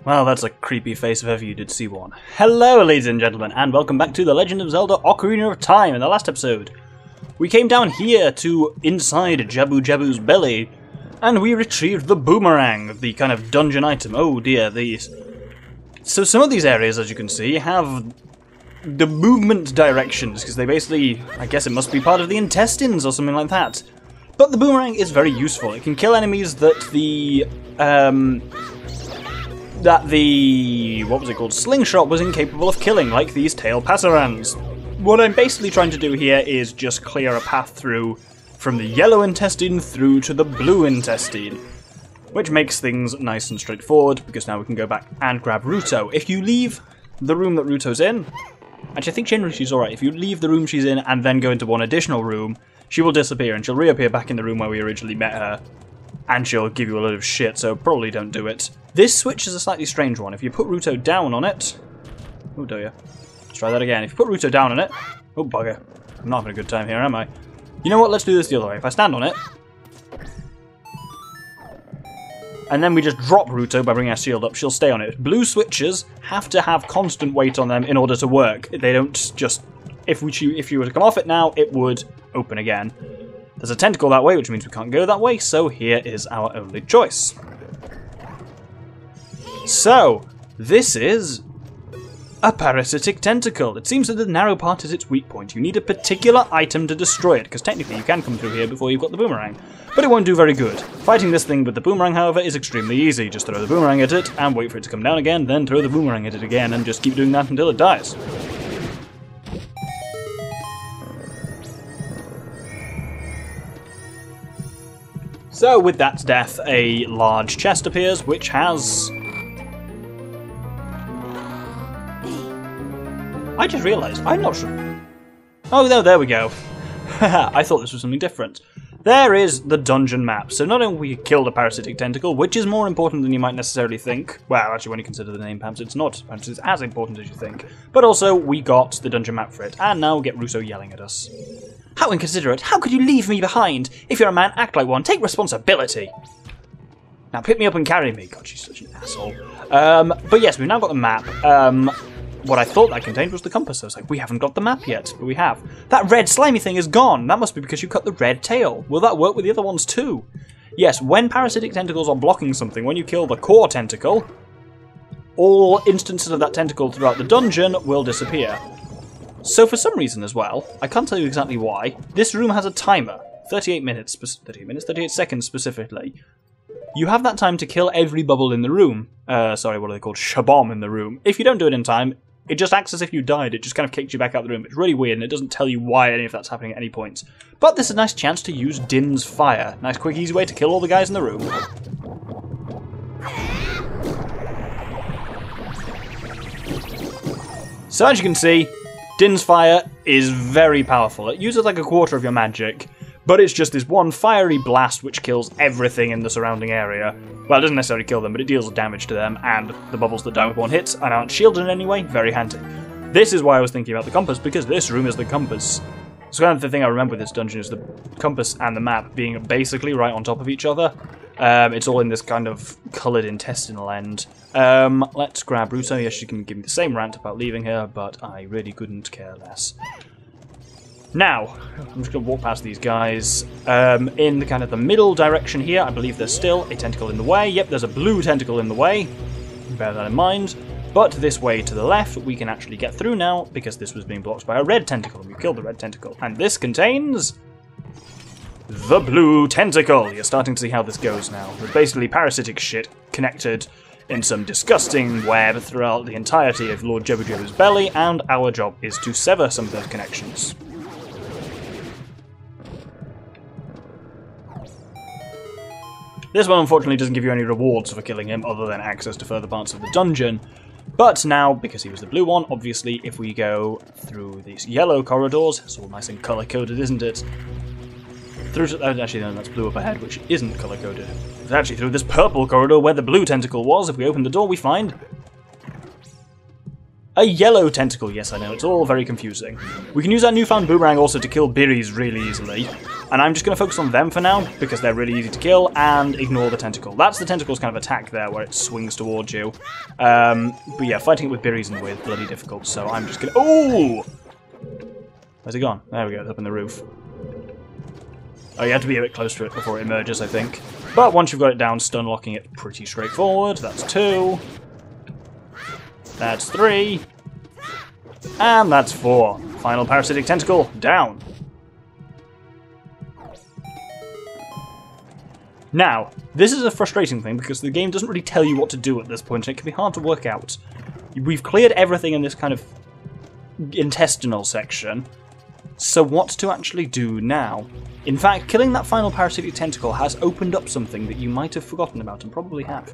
Well, that's a creepy face if ever you did see one. Hello, ladies and gentlemen, and welcome back to The Legend of Zelda Ocarina of Time. In the last episode, we came down here to inside Jabu-Jabu's belly, and we retrieved the boomerang, the kind of dungeon item. Oh dear, these. So some of these areas, as you can see, have the movement directions, because they basically, I guess it must be part of the intestines or something like that. But the boomerang is very useful. It can kill enemies that the what was it called? Slingshot was incapable of killing, like these tail passerans. What I'm basically trying to do here is just clear a path through from the yellow intestine through to the blue intestine, which makes things nice and straightforward, because now we can go back and grab Ruto. If you leave the room that Ruto's in, actually I think generally she's alright, if you leave the room she's in and then go into one additional room, she will disappear and she'll reappear back in the room where we originally met her, and she'll give you a load of shit, so probably don't do it. This switch is a slightly strange one. If you put Ruto down on it... Oh, do you? Let's try that again. If you put Ruto down on it... Oh, bugger. I'm not having a good time here, am I? You know what? Let's do this the other way. If I stand on it... and then we just drop Ruto by bringing our shield up, she'll stay on it. Blue switches have to have constant weight on them in order to work. They don't just... If you were to come off it now, it would open again. There's a tentacle that way, which means we can't go that way, so here is our only choice. So, this is a parasitic tentacle. It seems that the narrow part is its weak point. You need a particular item to destroy it, because technically you can come through here before you've got the boomerang, but it won't do very good. Fighting this thing with the boomerang, however, is extremely easy. Just throw the boomerang at it, and wait for it to come down again, then throw the boomerang at it again, and just keep doing that until it dies. So, with that death, a large chest appears, which has... I just realised, I'm not sure... Oh, no, there we go. I thought this was something different. There is the dungeon map. So not only we killed a parasitic tentacle, which is more important than you might necessarily think. Well, actually, when you consider the name, perhaps it's not. Perhaps it's as important as you think. But also, we got the dungeon map for it. And now we get Ruto yelling at us. How inconsiderate! How could you leave me behind? If you're a man, act like one. Take responsibility! Now pick me up and carry me. God, she's such an asshole. But yes, we've now got the map. What I thought that contained was the compass. I was like, we haven't got the map yet, but we have. That red slimy thing is gone. That must be because you cut the red tail. Will that work with the other ones too? Yes, when parasitic tentacles are blocking something, when you kill the core tentacle, all instances of that tentacle throughout the dungeon will disappear. So for some reason as well, I can't tell you exactly why, this room has a timer. 38 seconds specifically. You have that time to kill every bubble in the room. Sorry, what are they called? Shabomb in the room. If you don't do it in time, it just acts as if you died. It just kind of kicks you back out of the room. It's really weird, and it doesn't tell you why any of that's happening at any point. But this is a nice chance to use Din's Fire. Nice, quick, easy way to kill all the guys in the room. So as you can see, Din's Fire is very powerful. It uses like a quarter of your magic, but it's just this one fiery blast which kills everything in the surrounding area. Well, it doesn't necessarily kill them, but it deals damage to them, and the bubbles that die with one hit and aren't shielded in any way, very handy. This is why I was thinking about the compass, because this room is the compass. So kind of the thing I remember with this dungeon is the compass and the map being basically right on top of each other. It's all in this kind of coloured intestinal end. Let's grab Ruto. Yes, she can give me the same rant about leaving her, but I really couldn't care less. Now, I'm just going to walk past these guys. In the kind of the middle direction here, I believe there's still a tentacle in the way. Yep, there's a blue tentacle in the way. Bear that in mind. But this way to the left, we can actually get through now, because this was being blocked by a red tentacle, and we killed the red tentacle. And this contains... the blue tentacle! You're starting to see how this goes now. There's basically parasitic shit connected in some disgusting web throughout the entirety of Lord Jabu-Jabu's belly, and our job is to sever some of those connections. This one unfortunately doesn't give you any rewards for killing him other than access to further parts of the dungeon. But now, because he was the blue one, obviously if we go through these yellow corridors, it's all nice and colour-coded, isn't it? Through to, actually no, that's blue up ahead, which isn't colour-coded. It's actually through this purple corridor where the blue tentacle was. If we open the door, we find a yellow tentacle. Yes, I know, it's all very confusing. We can use our newfound boomerang also to kill berries really easily. And I'm just going to focus on them for now, because they're really easy to kill, and ignore the tentacle. That's the tentacle's kind of attack there, where it swings towards you. But yeah, fighting it with berries in the way is bloody difficult, so I'm just going to... Ooh! Where's he gone? There we go, it's up in the roof. Oh, you have to be a bit close to it before it emerges, I think. But once you've got it down, stun locking it pretty straightforward. That's 2. That's 3. And that's 4. Final parasitic tentacle, down. Now, this is a frustrating thing because the game doesn't really tell you what to do at this point, and it can be hard to work out. We've cleared everything in this kind of intestinal section, so what to actually do now? In fact, killing that final parasitic tentacle has opened up something that you might have forgotten about, and probably have.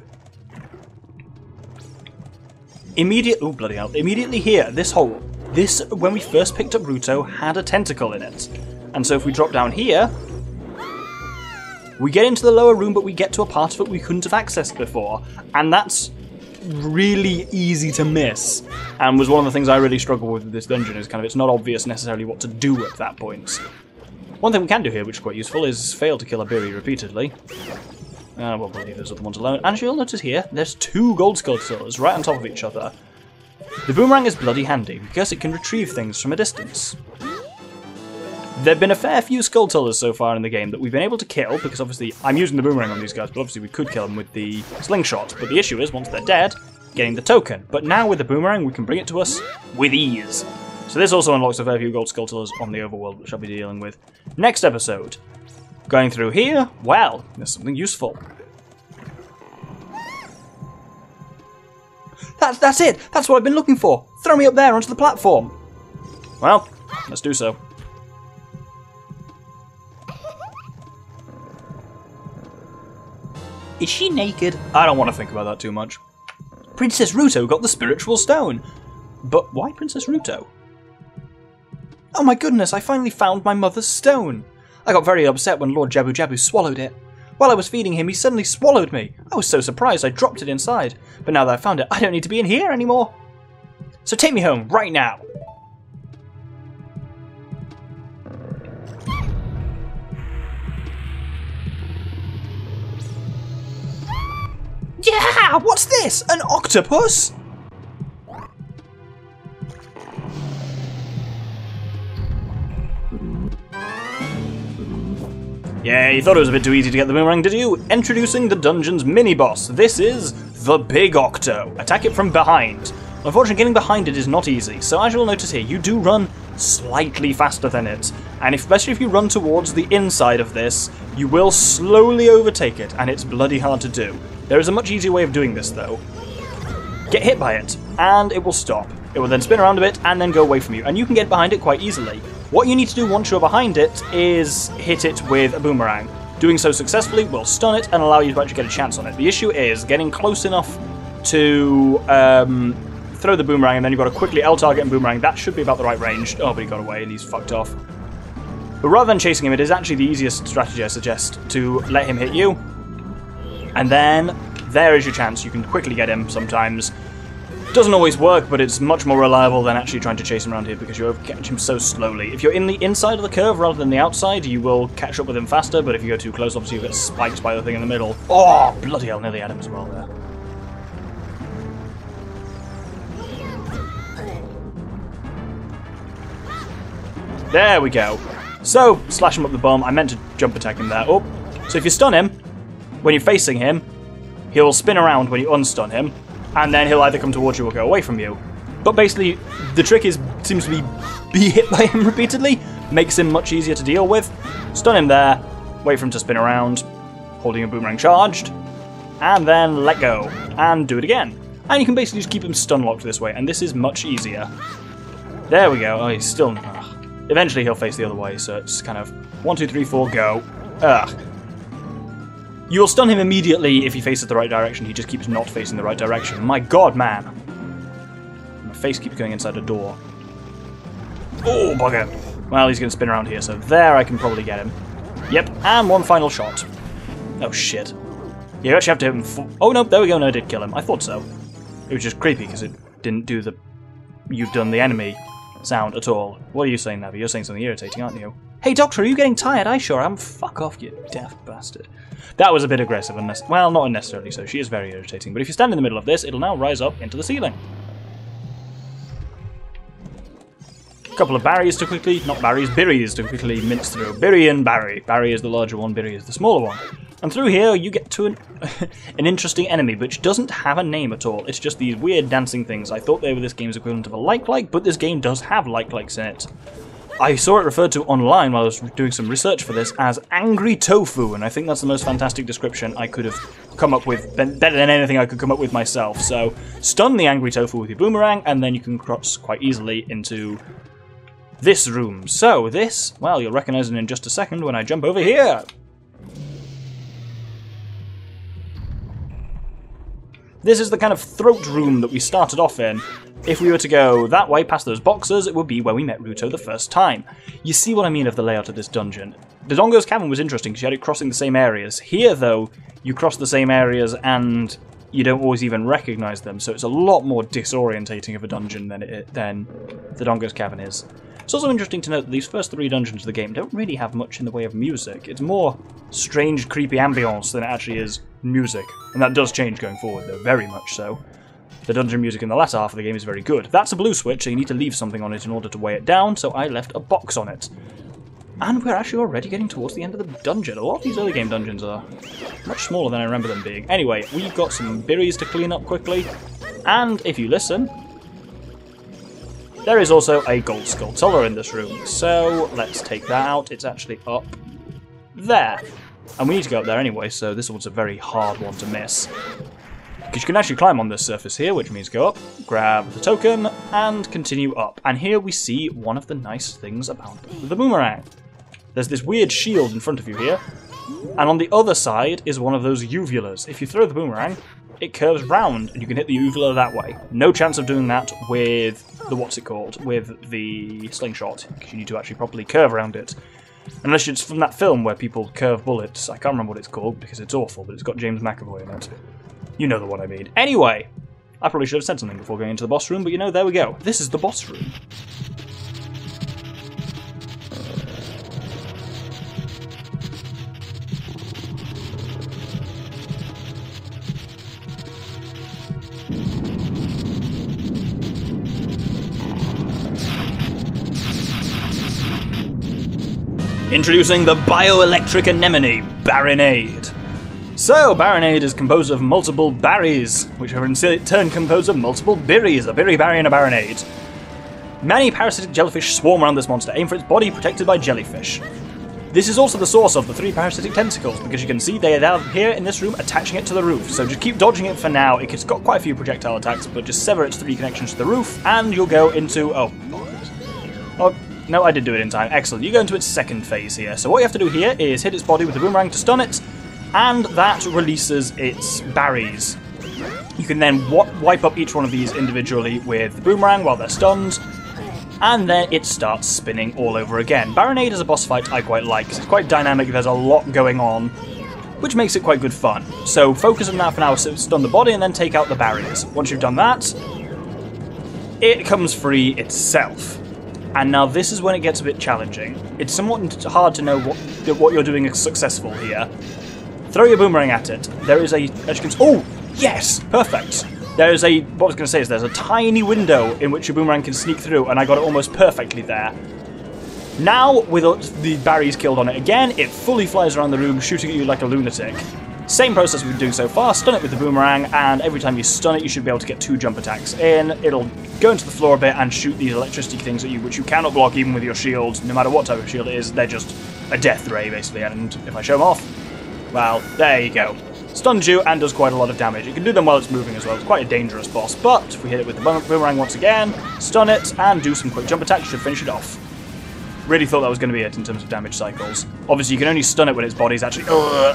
Oh, bloody hell. Immediately here, this hole, when we first picked up Ruto, had a tentacle in it. And so if we drop down here, we get into the lower room, but we get to a part of it we couldn't have accessed before. And that's really easy to miss. And was one of the things I really struggle with this dungeon, is kind of it's not obvious necessarily what to do at that point. One thing we can do here, which is quite useful, is fail to kill a berry repeatedly. We'll leave those other ones alone. And you'll notice here, there's 2 gold skeletons right on top of each other. The boomerang is bloody handy, because it can retrieve things from a distance. There have been a fair few Skulltullers so far in the game that we've been able to kill, because obviously I'm using the boomerang on these guys, but obviously we could kill them with the slingshot. But the issue is, once they're dead, getting the token. But now with the boomerang, we can bring it to us with ease. So this also unlocks a fair few gold Skulltullers on the overworld, which I'll be dealing with next episode. Going through here, well, there's something useful. That's it! That's what I've been looking for! Throw me up there onto the platform! Well, let's do so. Is she naked? I don't want to think about that too much. Princess Ruto got the spiritual stone. But why Princess Ruto? Oh my goodness, I finally found my mother's stone. I got very upset when Lord Jabu-Jabu swallowed it. While I was feeding him, he suddenly swallowed me. I was so surprised I dropped it inside. But now that I've found it, I don't need to be in here anymore. So take me home, right now. Yeah! What's this? An octopus? Yeah, you thought it was a bit too easy to get the boomerang, did you? Introducing the dungeon's mini-boss. This is the Big Octo. Attack it from behind. Unfortunately, getting behind it is not easy, so as you'll notice here, you do run slightly faster than it. And especially if you run towards the inside of this, you will slowly overtake it, and it's bloody hard to do. There is a much easier way of doing this, though. Get hit by it, and it will stop. It will then spin around a bit, and then go away from you, and you can get behind it quite easily. What you need to do once you're behind it is hit it with a boomerang. Doing so successfully will stun it and allow you to actually get a chance on it. The issue is getting close enough to throw the boomerang, and then you've got to quickly L-target and boomerang. That should be about the right range. Oh, but he got away and he's fucked off. But rather than chasing him, it is actually the easiest strategy I suggest to let him hit you. And then there is your chance. You can quickly get him sometimes. Doesn't always work, but it's much more reliable than actually trying to chase him around here because you catch him so slowly. If you're in the inside of the curve rather than the outside, you will catch up with him faster, but if you go too close, obviously you get spiked by the thing in the middle. Oh, bloody hell, nearly had him as well there. There we go. So, slash him up the bum. I meant to jump attack him there. Oh, so if you stun him, when you're facing him, he'll spin around when you unstun him, and then he'll either come towards you or go away from you. But basically, the trick seems to be hit by him repeatedly, makes him much easier to deal with. Stun him there, wait for him to spin around, holding a boomerang charged, and then let go, and do it again. And you can basically just keep him stun locked this way, and this is much easier. There we go. Oh, he's still... Ugh. Eventually he'll face the other way, so it's kind of 1, 2, 3, 4, go. Ugh. You'll stun him immediately if he faces the right direction. He just keeps not facing the right direction. My god, man. My face keeps going inside a door. Oh, bugger. Well, he's going to spin around here, so there I can probably get him. Yep, and one final shot. Oh, shit. You actually have to hit him oh, no, there we go. No, I did kill him. I thought so. It was just creepy because it didn't do the you've done the enemy sound at all. What are you saying, Navi? You're saying something irritating, aren't you? Hey, Doctor, are you getting tired? I sure am. Fuck off, you daft bastard. That was a bit aggressive. Well, not unnecessarily so. She is very irritating. But if you stand in the middle of this, it'll now rise up into the ceiling. A couple of berries to quickly... Not berries, berries to quickly mince through. Berry and Barry. Barry is the larger one, Berry is the smaller one. And through here, you get to an interesting enemy, which doesn't have a name at all. It's just these weird dancing things. I thought they were this game's equivalent of a like-like, but this game does have like-likes in it. I saw it referred to online while I was doing some research for this as angry tofu, and I think that's the most fantastic description I could have come up with, better than anything I could come up with myself. So, stun the angry tofu with your boomerang, and then you can cross quite easily into this room. So, this, well, you'll recognise it in just a second when I jump over here. This is the kind of throat room that we started off in. If we were to go that way past those boxes, it would be where we met Ruto the first time. You see what I mean of the layout of this dungeon. The Dongo's Cavern was interesting because you had it crossing the same areas. Here, though, you cross the same areas and you don't always even recognise them, so it's a lot more disorientating of a dungeon than the Dongo's Cavern is. It's also interesting to note that these first 3 dungeons of the game don't really have much in the way of music. It's more strange, creepy ambience than it actually is music. And that does change going forward, though, very much so. The dungeon music in the latter half of the game is very good. That's a blue switch, so you need to leave something on it in order to weigh it down, so I left a box on it. And we're actually already getting towards the end of the dungeon. A lot of these early game dungeons are much smaller than I remember them being. Anyway, we've got some berries to clean up quickly, and if you listen, there is also a gold skulltula in this room, so let's take that out. It's actually up there. And we need to go up there anyway, so this one's a very hard one to miss. Because you can actually climb on this surface here, which means go up, grab the token, and continue up. And here we see one of the nice things about the boomerang. There's this weird shield in front of you here, and on the other side is one of those uvulas. If you throw the boomerang, it curves round, and you can hit the uvula that way. No chance of doing that with the with the slingshot, because you need to actually properly curve around it. Unless it's from that film where people curve bullets. I can't remember what it's called, because it's awful, but it's got James McAvoy in it. You know the one I mean. Anyway, I probably should have said something before going into the boss room, but you know, there we go. This is the boss room. Introducing the bioelectric anemone, Baronade. So, Baronade is composed of multiple berries, which are in turn composed of multiple berries, a berry, berry, and a Baronade. Many parasitic jellyfish swarm around this monster, aim for its body protected by jellyfish. This is also the source of the 3 parasitic tentacles, because you can see they are down here in this room attaching it to the roof, so just keep dodging it for now. It's got quite a few projectile attacks, but just sever its 3 connections to the roof, and you'll go into... Oh, no, I did do it in time. Excellent. You go into its second phase here. So what you have to do here is hit its body with the boomerang to stun it, and that releases its berries. You can then wipe up each one of these individually with the boomerang while they're stunned, and then it starts spinning all over again. Baronade is a boss fight I quite like, because it's quite dynamic, there's a lot going on, which makes it quite good fun. So focus on that for now, stun the body, and then take out the barriers. Once you've done that, it comes free itself. And now this is when it gets a bit challenging. It's somewhat hard to know what you're doing is successful here. Throw your boomerang at it. There is a... As you can, oh! Yes! Perfect! There is a... What I was going to say is there's a tiny window in which your boomerang can sneak through, and I got it almost perfectly there. Now, with the berries killed on it again, it fully flies around the room, shooting at you like a lunatic. Same process we've been doing so far, stun it with the boomerang, and every time you stun it, you should be able to get 2 jump attacks in. It'll go into the floor a bit and shoot these electricity things at you, which you cannot block even with your shield. No matter what type of shield it is, they're just a death ray, basically, and if I show them off, well, there you go. Stuns you and does quite a lot of damage. You can do them while it's moving as well. It's quite a dangerous boss, but if we hit it with the boomerang once again, stun it, and do some quick jump attacks, should finish it off. Really thought that was going to be it in terms of damage cycles. Obviously, you can only stun it when its body's actually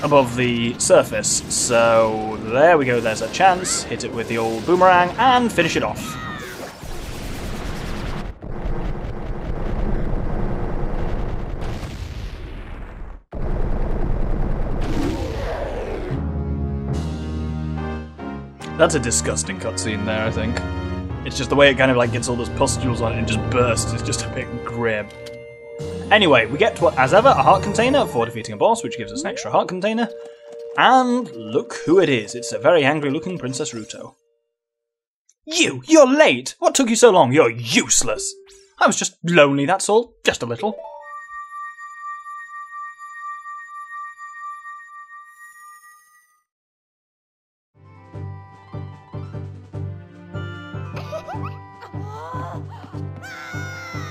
above the surface. So, there we go, there's a chance. Hit it with the old boomerang and finish it off. That's a disgusting cutscene there, I think. It's just the way it kind of like gets all those pustules on it and just bursts. It's just a bit grim. Anyway, we get, as ever, a heart container for defeating a boss, which gives us an extra heart container. And look who it is. It's a very angry-looking Princess Ruto. You're late! What took you so long? You're useless! I was just lonely, that's all. Just a little.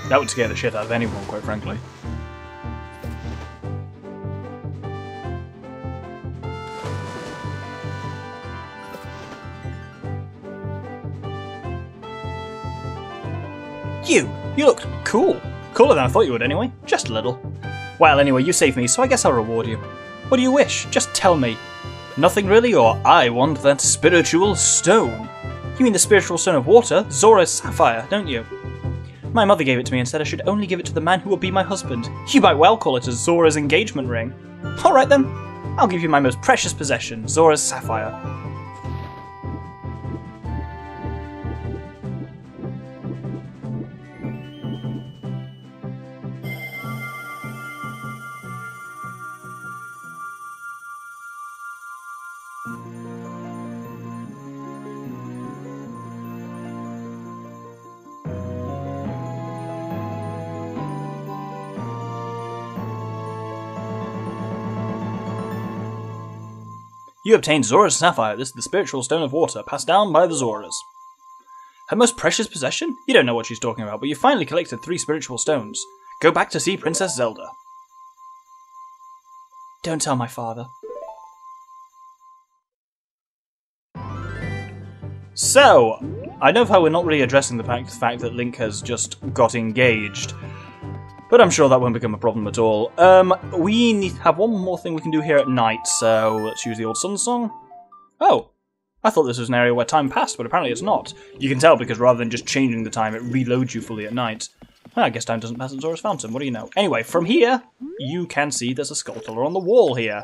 That would scare the shit out of anyone, quite frankly. You look cool. Cooler than I thought you would anyway. Just a little. Well, anyway, you saved me, so I guess I'll reward you. What do you wish? Just tell me. Nothing really, or I want that spiritual stone. You mean the spiritual stone of water? Zora's sapphire, don't you? My mother gave it to me and said I should only give it to the man who will be my husband. You might well call it a Zora's engagement ring. Alright then. I'll give you my most precious possession, Zora's sapphire. You obtained Zora's sapphire. This is the spiritual stone of water, passed down by the Zoras. Her most precious possession? You don't know what she's talking about, but you finally collected 3 spiritual stones. Go back to see Princess Zelda. Don't tell my father. So, I know how we're not really addressing the fact that Link has just got engaged, but I'm sure that won't become a problem at all. We have one more thing we can do here at night, so let's use the old Sun Song. Oh, I thought this was an area where time passed, but apparently it's not. You can tell because rather than just changing the time, it reloads you fully at night. Well, I guess time doesn't pass at Zora's Fountain, what do you know? Anyway, from here, you can see there's a Skulltula on the wall here.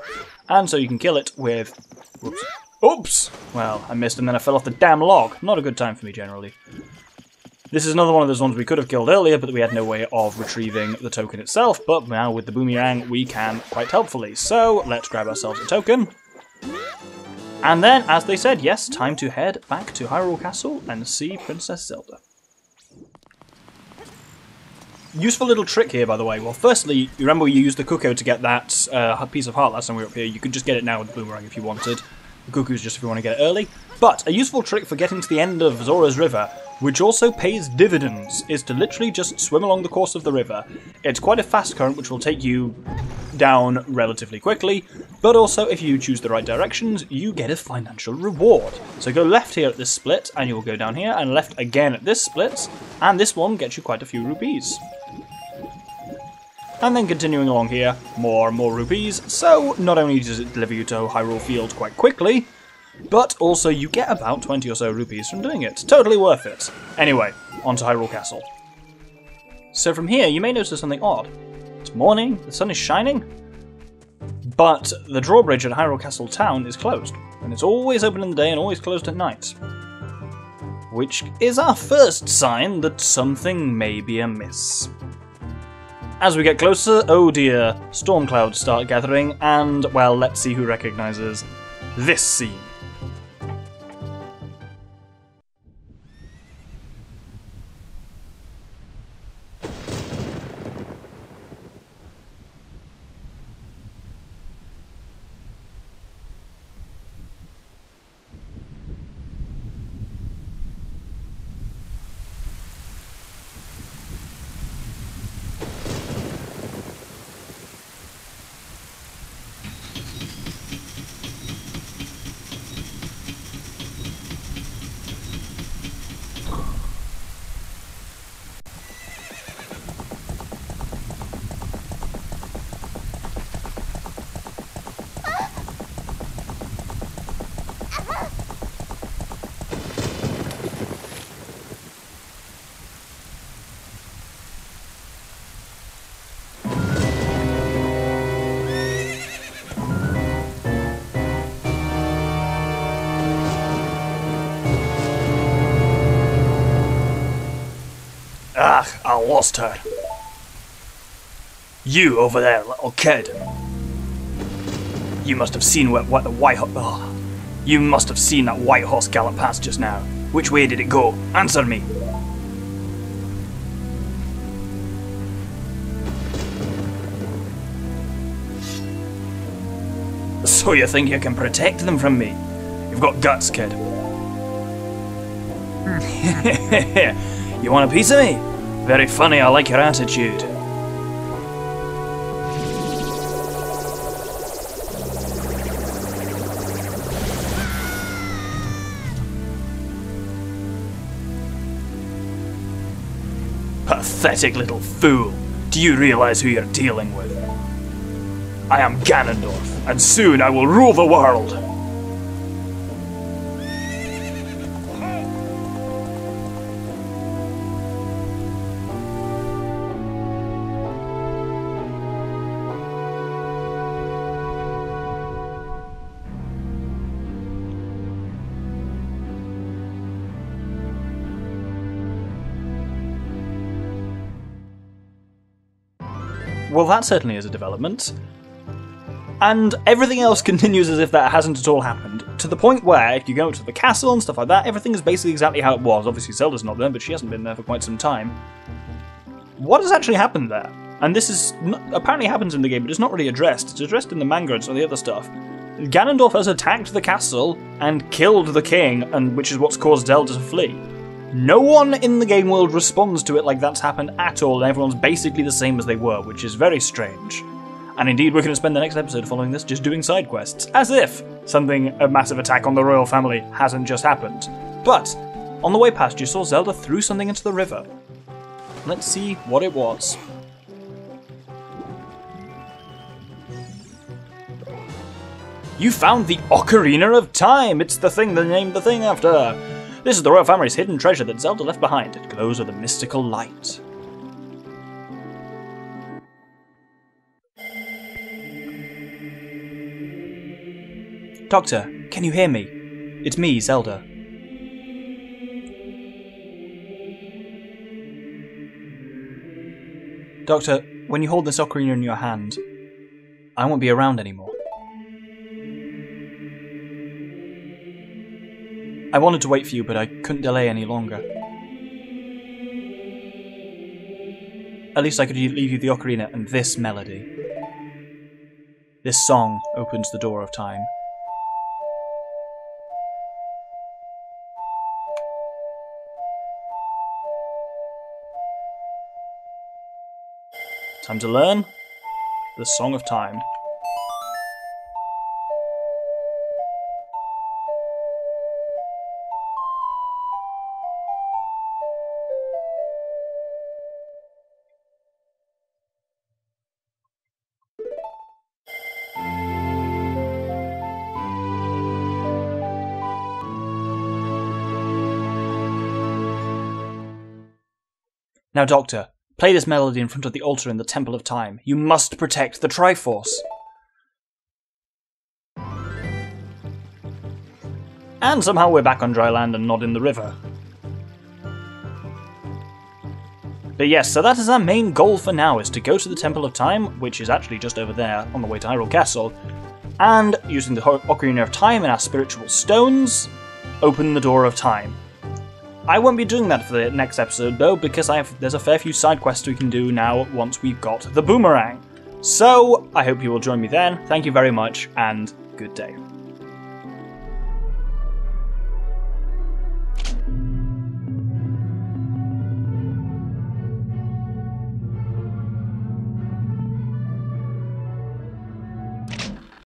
And so you can kill it with... Whoops. Oops! Well, I missed and then I fell off the damn log. Not a good time for me, generally. This is another one of those ones we could have killed earlier, but we had no way of retrieving the token itself, but now with the boomerang we can quite helpfully. So, let's grab ourselves a token. And then, as they said, yes, time to head back to Hyrule Castle and see Princess Zelda. Useful little trick here, by the way. Well, firstly, you remember you used the Cuckoo to get that piece of heart last time we were up here. You could just get it now with the boomerang if you wanted. The Cuckoo's just if you want to get it early. But a useful trick for getting to the end of Zora's River, which also pays dividends, is to literally just swim along the course of the river. It's quite a fast current, which will take you down relatively quickly, but also if you choose the right directions, you get a financial reward. So go left here at this split, and you will go down here, and left again at this split, and this one gets you quite a few rupees. And then continuing along here, more and more rupees, so not only does it deliver you to Hyrule Field quite quickly, but also you get about 20 or so rupees from doing it. Totally worth it. Anyway, on to Hyrule Castle. So from here, you may notice something odd. It's morning, the sun is shining, but the drawbridge at Hyrule Castle town is closed, and it's always open in the day and always closed at night. Which is our first sign that something may be amiss. As we get closer, oh dear, storm clouds start gathering, and, well, let's see who recognises this scene. Ah, I lost her. You over there, little kid. You must have seen what the white You must have seen that white horse gallop past just now. Which way did it go? Answer me. So you think you can protect them from me? You've got guts, kid. You want a piece of me? Very funny, I like your attitude. Pathetic little fool. Do you realize who you're dealing with? I am Ganondorf, and soon I will rule the world! Well, that certainly is a development. And everything else continues as if that hasn't at all happened, to the point where, if you go to the castle and stuff like that, everything is basically exactly how it was. Obviously Zelda's not there, but she hasn't been there for quite some time. What has actually happened there? And this is apparently happens in the game, but it's not really addressed. It's addressed in the manga and some of the other stuff. Ganondorf has attacked the castle and killed the king, and which is what's caused Zelda to flee. No one in the game world responds to it like that's happened at all, and everyone's basically the same as they were, which is very strange. And indeed, we're going to spend the next episode following this just doing side quests, as if a massive attack on the royal family hasn't just happened. But, on the way past, you saw Zelda threw something into the river. Let's see what it was. You found the Ocarina of Time! It's the thing they named the thing after! This is the royal family's hidden treasure that Zelda left behind. It glows with a mystical light. Doctor, can you hear me? It's me, Zelda. Doctor, when you hold this ocarina in your hand, I won't be around anymore. I wanted to wait for you, but I couldn't delay any longer. At least I could leave you the ocarina and this melody. This song opens the door of time. Time to learn the Song of Time. Now, Doctor, play this melody in front of the altar in the Temple of Time. You must protect the Triforce. And somehow we're back on dry land and not in the river. But yes, so that is our main goal for now, is to go to the Temple of Time, which is actually just over there on the way to Hyrule Castle, and using the Ocarina of Time and our spiritual stones, open the Door of Time. I won't be doing that for the next episode though, because there's a fair few side quests we can do now once we've got the boomerang. So, I hope you will join me then. Thank you very much, and good day.